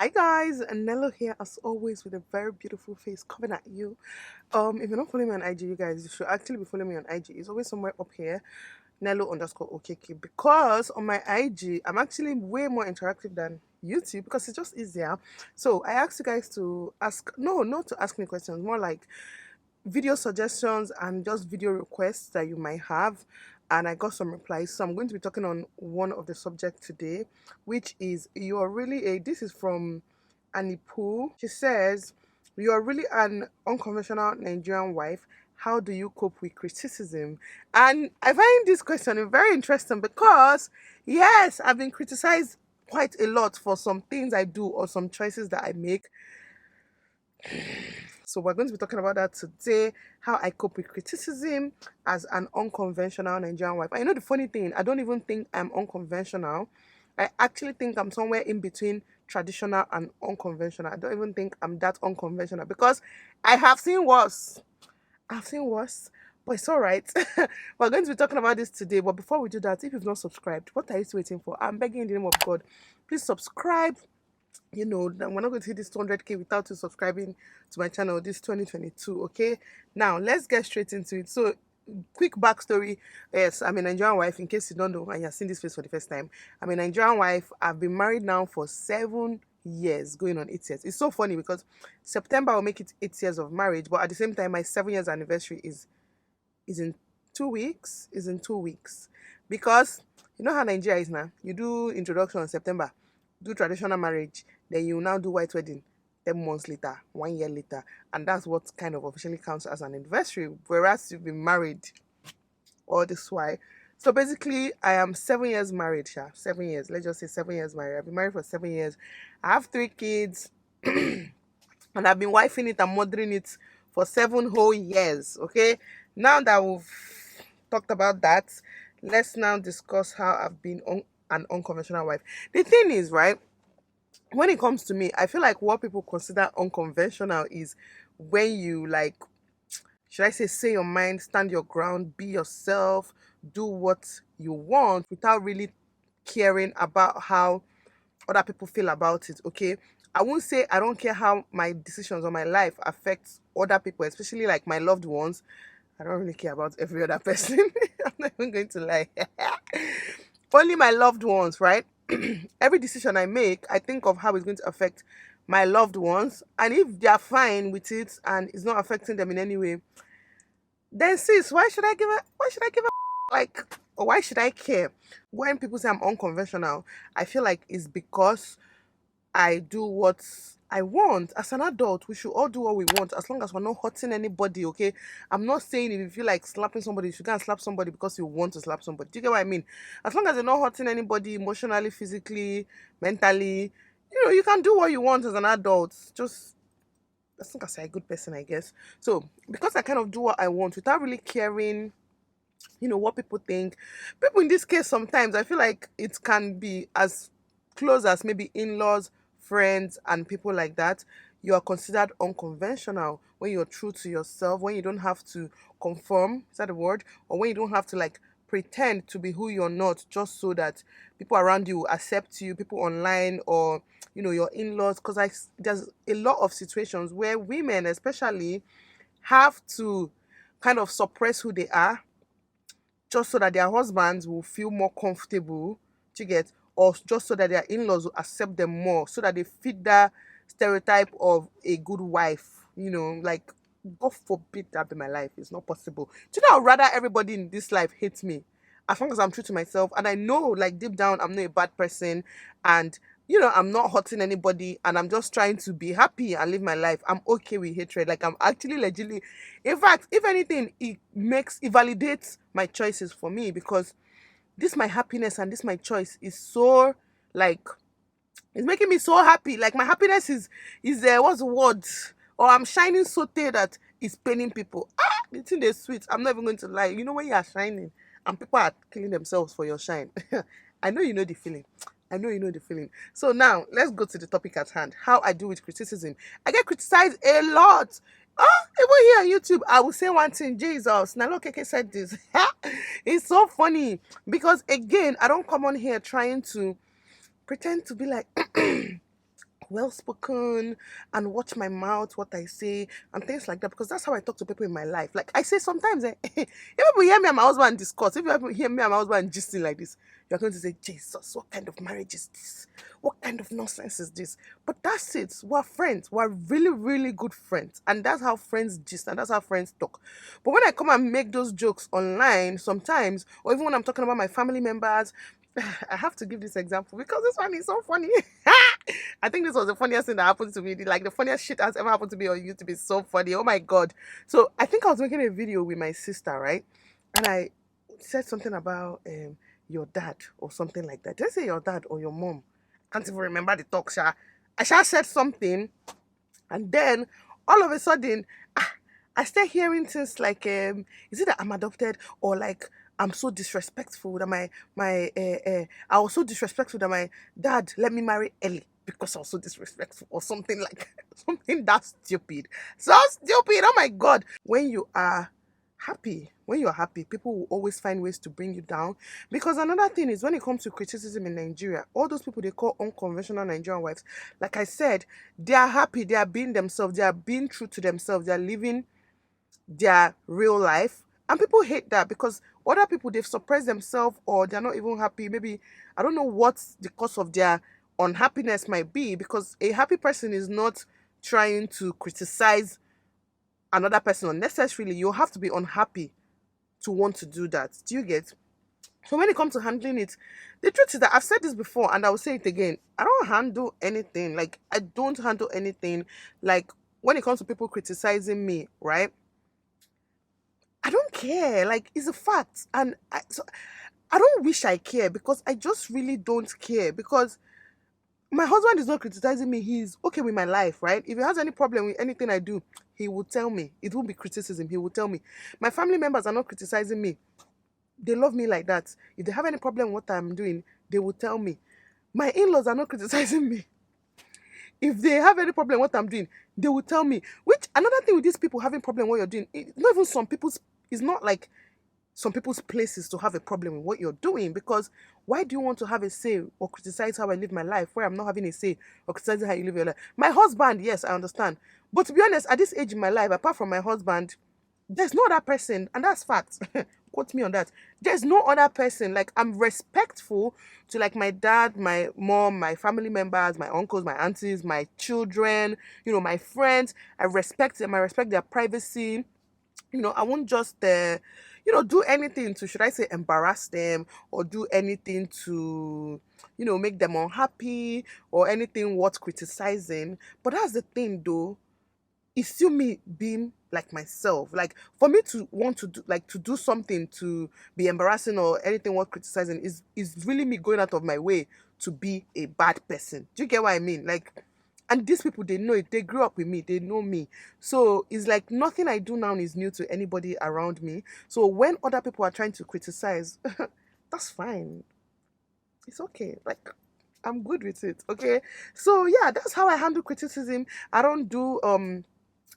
Hi guys, Nelo here as always with a very beautiful face coming at you. If you're not following me on IG, you guys, you should actually be following me on IG. It's always somewhere up here, Nelo underscore OKK. Because on my IG, I'm actually way more interactive than YouTube because it's just easier. So I asked you guys to ask, no, not to ask me questions, more like video suggestions and just video requests that you might have. And I got some replies. So I'm going to be talking on one of the subject today, which is you're really a this is from Anipu. She says, you're really an unconventional Nigerian wife. How do you cope with criticism? And I find this question very interesting because yes, I've been criticized quite a lot for some things I do or some choices that I make. So we're going to be talking about that today, how I cope with criticism as an unconventional Nigerian wife. I know the funny thing, I don't even think I'm unconventional. I actually think I'm somewhere in between traditional and unconventional. I don't even think I'm that unconventional because I have seen worse. I've seen worse, but it's all right. We're going to be talking about this today. But before we do that, if you've not subscribed, what are you still waiting for? I'm begging in the name of God, please subscribe. That we're not going to hit this 200k without you subscribing to my channel this 2022. Okay, now let's get straight into it. So quick backstory. Yes, I'm a Nigerian wife, in case you don't know and you're seeing this face for the first time. I'm a Nigerian wife. I've been married now for 7 years, going on 8 years. It's so funny because September will make it 8 years of marriage, but at the same time my 7 years anniversary is in 2 weeks. Is in 2 weeks. Because you know how Nigeria is now. You do introduction in September, do traditional marriage, then you now do white wedding 10 months later, 1 year later. And that's what kind of officially counts as an anniversary. Whereas you've been married all this while. So basically, I am 7 years married, Sha. 7 years. Let's just say 7 years married. I've been married for 7 years. I have 3 kids. And I've been wifing it and mothering it for 7 whole years. Okay. Now that we've talked about that, let's now discuss how I've been an unconventional wife. The thing is, right, when it comes to me, I feel like what people consider unconventional is when you like, should I say your mind, stand your ground, be yourself, do what you want without really caring about how other people feel about it. Okay, I won't say I don't care how my decisions or my life affects other people, especially like my loved ones. I don't really care about every other person. I'm not even going to lie. Only my loved ones, right? Every decision I make, I think of how it's going to affect my loved ones, and if they are fine with it and it's not affecting them in any way, then sis, why should I give a like, or why should I care? When people say I'm unconventional, I feel like it's because I do what I want. As an adult, we should all do what we want as long as we're not hurting anybody, okay? I'm not saying if you feel like slapping somebody, you should go and slap somebody because you want to slap somebody. Do you get what I mean? As long as you're not hurting anybody emotionally, physically, mentally, you can do what you want as an adult. Just as long as you're a good person, I guess. So because I kind of do what I want without really caring, what people think. People in this case, sometimes I feel like it can be as close as maybe in-laws, friends, and people like that. You are considered unconventional when you're true to yourself, when you don't have to conform, is that the word? Or when you don't have to like pretend to be who you're not just so that people around you accept you, people online, or your in-laws. Because there's a lot of situations where women especially have to kind of suppress who they are just so that their husbands will feel more comfortable, to get, or just so that their in-laws will accept them more, so that they fit that stereotype of a good wife. Like, God forbid that be my life. It's not possible. Do you know, I'd rather everybody in this life hates me as long as I'm true to myself, and I know, like, deep down, I'm not a bad person, and I'm not hurting anybody, and I'm just trying to be happy and live my life. I'm okay with hatred. Like, I'm actually legitimately, in fact, if anything, it validates my choices for me, because this my happiness and this my choice is so, like, it's making me so happy. Like, my happiness is what's the word? Or I'm shining so tay that it's paining people. The thing is sweet. I'm not even going to lie. When you are shining and people are killing themselves for your shine. I know you know the feeling. I know you know the feeling. So now let's go to the topic at hand. How I deal with criticism. I get criticized a lot. Even here on YouTube, I will say one thing. Jesus, Nalo Keke said this. It's so funny because again, I don't come on here trying to pretend to be like well spoken and watch my mouth, what I say, and things like that, because that's how I talk to people in my life. Like I say sometimes, if people hear me and my husband discuss, if people hear me and my husband gisting like this, you're going to say, Jesus, what kind of marriage is this? What kind of nonsense is this? But that's it. We're friends. We're really, really good friends. And that's how friends gist and that's how friends talk. But when I come and make those jokes online sometimes, or even when I'm talking about my family members, I have to give this example because this one is so funny. I think this was the funniest thing that happened to me. Like the funniest shit that's ever happened to me on YouTube is so funny. Oh my god. So I think I was making a video with my sister, right? And I said something about your dad or something like that. Did I say your dad or your mom? Can't even remember the talk, Sha. I Sha said something, and then all of a sudden, I start hearing things like, is it that I'm adopted, or like I'm so disrespectful that I was so disrespectful that my dad let me marry early because I was so disrespectful, or something like something that stupid, so stupid. Oh my god! When you're happy, people will always find ways to bring you down. Because another thing is when it comes to criticism in Nigeria, all those people they call unconventional Nigerian wives, like I said, they are happy, they are being themselves, they are being true to themselves, they are living their real life, and people hate that because other people, they've suppressed themselves or they're not even happy. Maybe I don't know what the cause of their unhappiness might be, because a happy person is not trying to criticize another person unnecessarily. You have to be unhappy to want to do that. Do you get? So when it comes to handling it, the truth is that I've said this before and I will say it again. I don't handle anything. Like I don't handle anything. Like when it comes to people criticizing me, right? I don't care. Like it's a fact, and I don't wish I care, because I just really don't care, because my husband is not criticizing me. He's okay with my life, right? If he has any problem with anything I do, he will tell me. It won't be criticism. He will tell me. My family members are not criticizing me. They love me like that. If they have any problem with what I'm doing, they will tell me. My in-laws are not criticizing me. If they have any problem with what I'm doing, they will tell me. Which another thing with these people having problem with what you're doing, not even some people's, it's not like some people's places to have a problem with what you're doing, because why do you want to have a say or criticize how I live my life where I'm not having a say, or criticizing how you live your life? My husband, yes, I understand. But to be honest, at this age in my life, apart from my husband, there's no other person, and that's fact. Quote me on that. There's no other person. Like I'm respectful to like my dad, my mom, my family members, my uncles, my aunties, my children, my friends. I respect them. I respect their privacy. I won't just do anything to, should I say, embarrass them, or do anything to make them unhappy, or anything worth criticizing. But that's the thing though, it's still me being like myself. Like for me to want to do, like to do something to be embarrassing or anything worth criticizing, is really me going out of my way to be a bad person. Do you get what I mean? Like, and these people, they know it. They grew up with me. They know me. So it's like nothing I do now is new to anybody around me. So when other people are trying to criticize, that's fine. It's okay. Like I'm good with it. Okay. So yeah, that's how I handle criticism. I don't do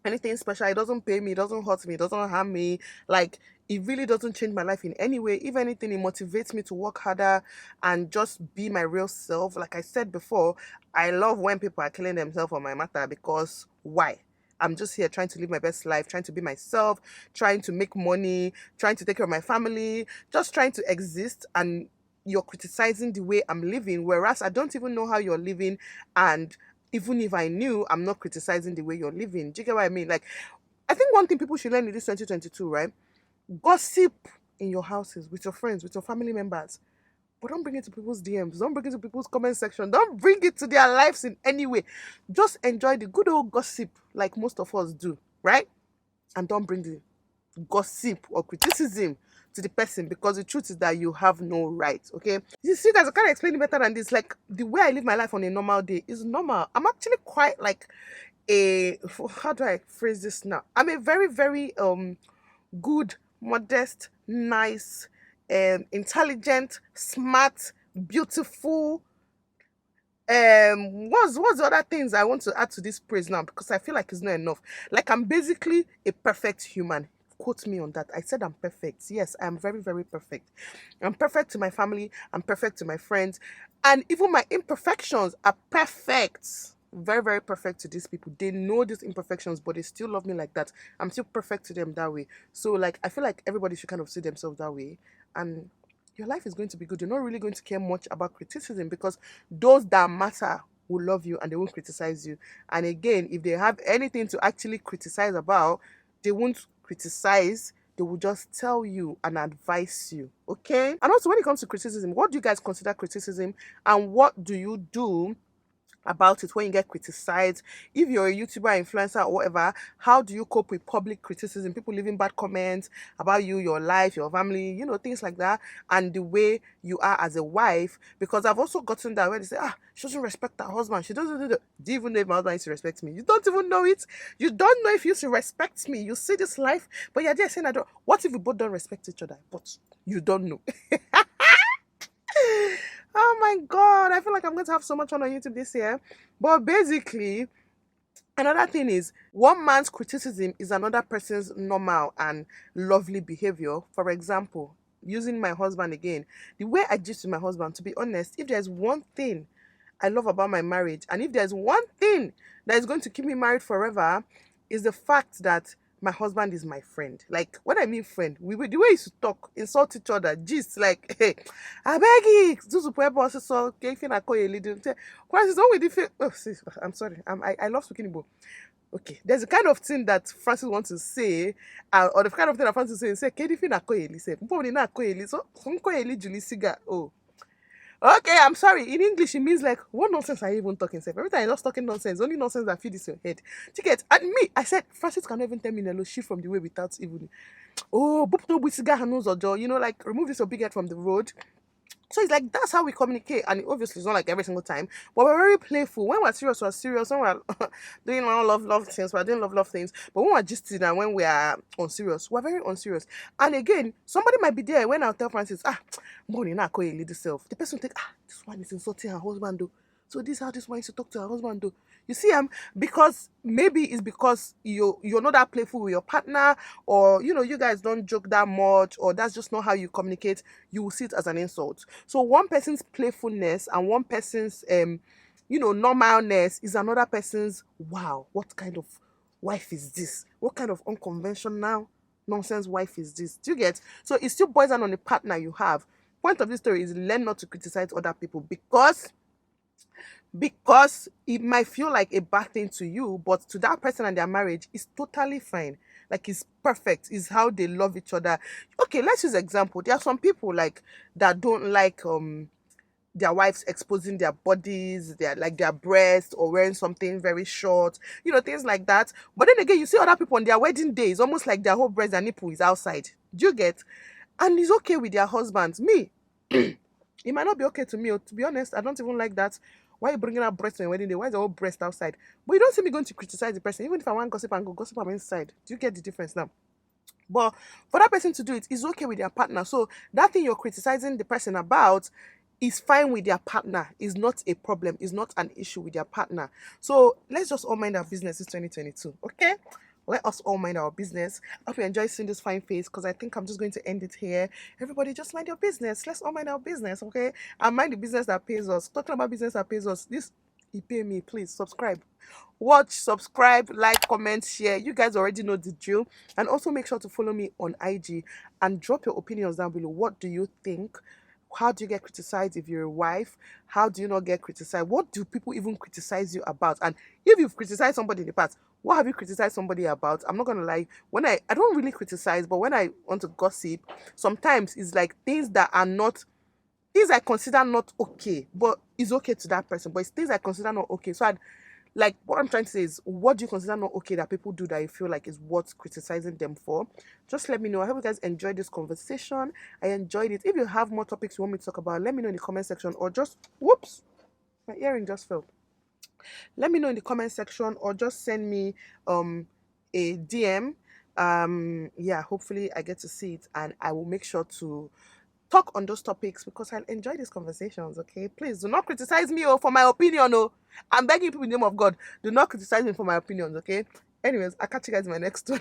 anything special. It doesn't pay me, it doesn't hurt me, it doesn't harm me. Like it really doesn't change my life in any way. If anything, it motivates me to work harder and just be my real self. Like I said before, I love when people are killing themselves on my matter, because why? I'm just here trying to live my best life, trying to be myself, trying to make money, trying to take care of my family, just trying to exist, and you're criticizing the way I'm living, whereas I don't even know how you're living, and even if I knew, I'm not criticizing the way you're living. Do you get what I mean? Like, I think one thing people should learn in this 2022, right? Gossip in your houses, with your friends, with your family members. But don't bring it to people's DMs. Don't bring it to people's comment section. Don't bring it to their lives in any way. Just enjoy the good old gossip like most of us do, right? And don't bring the gossip or criticism to the person, because the truth is that you have no right. Okay, you see guys, I can't explain it better than this. Like the way I live my life on a normal day is normal. I'm actually quite like a, how do I phrase this now, I'm a very very good, modest, nice, intelligent, smart, beautiful, what's the other things I want to add to this praise now, because I feel like it's not enough. Like I'm basically a perfect human. Quote me on that. I said I'm perfect. Yes, I'm very very perfect. I'm perfect to my family, I'm perfect to my friends, and even my imperfections are perfect. very, very perfect to these people. They know these imperfections, but they still love me like that. I'm still perfect to them that way. So like I feel like everybody should kind of see themselves that way, and your life is going to be good. You're not really going to care much about criticism, because those that matter will love you and they won't criticize you. And again, if they have anything to actually criticize about, they won't criticize, they will just tell you and advise you. Okay? And also, when it comes to criticism, what do you guys consider criticism, and what do you do about it when you get criticized? If you're a YouTuber, influencer, or whatever, how do you cope with public criticism? People leaving bad comments about you, your life, your family, things like that, and the way you are as a wife. Because I've also gotten that where they say, she doesn't respect her husband. She doesn't do you even know if my husband used to respect me? You don't even know it. You don't know if he used to respect me. You see this life, but you're there saying I don't. What if we both don't respect each other? But you don't know. Oh my God, I feel like I'm going to have so much fun on YouTube this year. But basically, another thing is, one man's criticism is another person's normal and lovely behavior. For example, using my husband again, the way I gist with my husband, to be honest, if there's one thing I love about my marriage, and if there's one thing that is going to keep me married forever, is the fact that my husband is my friend. Like, when I mean friend, the way we used to talk, insult each other, gist, like, hey, I beg you, Zuzu Pueblo, so, okay, if you not call you leader, Francis, don't we different? Oh, sis, I'm sorry, I love speaking Igbo. Okay, there's a kind of thing that Francis wants to say, or the kind of thing that Francis is saying, say, if you not call you, say, probably not call you, so, call you, Julie Siga, oh. Okay, I'm sorry. In English, it means like, what nonsense are you even talking? Every time you're just talking nonsense, only nonsense that feeds your head. Ticket. And me, I said, Francis cannot even tell me Nelo shift from the way without even. Oh, like, remove this your big head from the road. So it's like, that's how we communicate. And obviously, it's not like every single time, but we're very playful. When we're serious, we're serious. When we're doing all love things, we're doing love things. But when we're gisting and when we are unserious, we're very unserious. And again, somebody might be there when I'll tell Francis, money not call a lady self. The person will think, this one is insulting her husband though. So this is how this one used to talk to her husband though. You see, because maybe it's because you're not that playful with your partner, or you guys don't joke that much, or that's just not how you communicate. You will see it as an insult. So one person's playfulness and one person's normalness is another person's, wow, what kind of wife is this? What kind of unconventional nonsense wife is this? Do you get? So it still boils down on the partner you have. Point of this story is, learn not to criticize other people, because it might feel like a bad thing to you, but to that person and their marriage, it's totally fine. Like, it's perfect. It's how they love each other. Okay, let's use example. There are some people like that don't like their wives exposing their bodies, their breasts, or wearing something very short, things like that. But then again, you see other people on their wedding day, it's almost like their whole breast and nipple is outside. Do you get? And it's okay with their husbands. Me, it might not be okay to me. To be honest, I don't even like that. Why are you bringing out breast on your wedding day? Why is the whole breast outside? But you don't see me going to criticize the person. Even if I want gossip and go gossip, I'm inside. Do you get the difference now? But for that person to do it is okay with their partner. So that thing you're criticizing the person about is fine with their partner. Is not a problem. Is not an issue with their partner. So let's just all mind our business. It's 2022. Okay? Let us all mind our business. I hope you enjoy seeing this fine face, because I think I'm just going to end it here. Everybody just mind your business. Let's all mind our business, okay? And mind the business that pays us. Talking about business that pays us. This, you pay me, please subscribe. Watch, subscribe, like, comment, share. You guys already know the drill. And also make sure to follow me on IG and drop your opinions down below. What do you think? How do you get criticized if you're a wife? How do you not get criticized? What do people even criticize you about? And if you've criticized somebody in the past, what have you criticized somebody about? I'm not gonna lie, when I don't really criticize, but when I want to gossip, sometimes it's like things I consider not okay, but it's okay to that person, but it's things I consider not okay. So like, what I'm trying to say is, what do you consider not okay that people do that you feel like is worth criticizing them for? Just let me know. I hope you guys enjoyed this conversation. I enjoyed it. If you have more topics you want me to talk about, let me know in the comment section, or just, whoops, my earring just fell. Let me know in the comment section, or just send me a DM. Yeah, hopefully I get to see it, and I will make sure to talk on those topics, because I enjoy these conversations. Okay, please do not criticize me for my opinion. I'm begging people in the name of God, do not criticize me for my opinions. Okay, anyways, I'll catch you guys in my next one.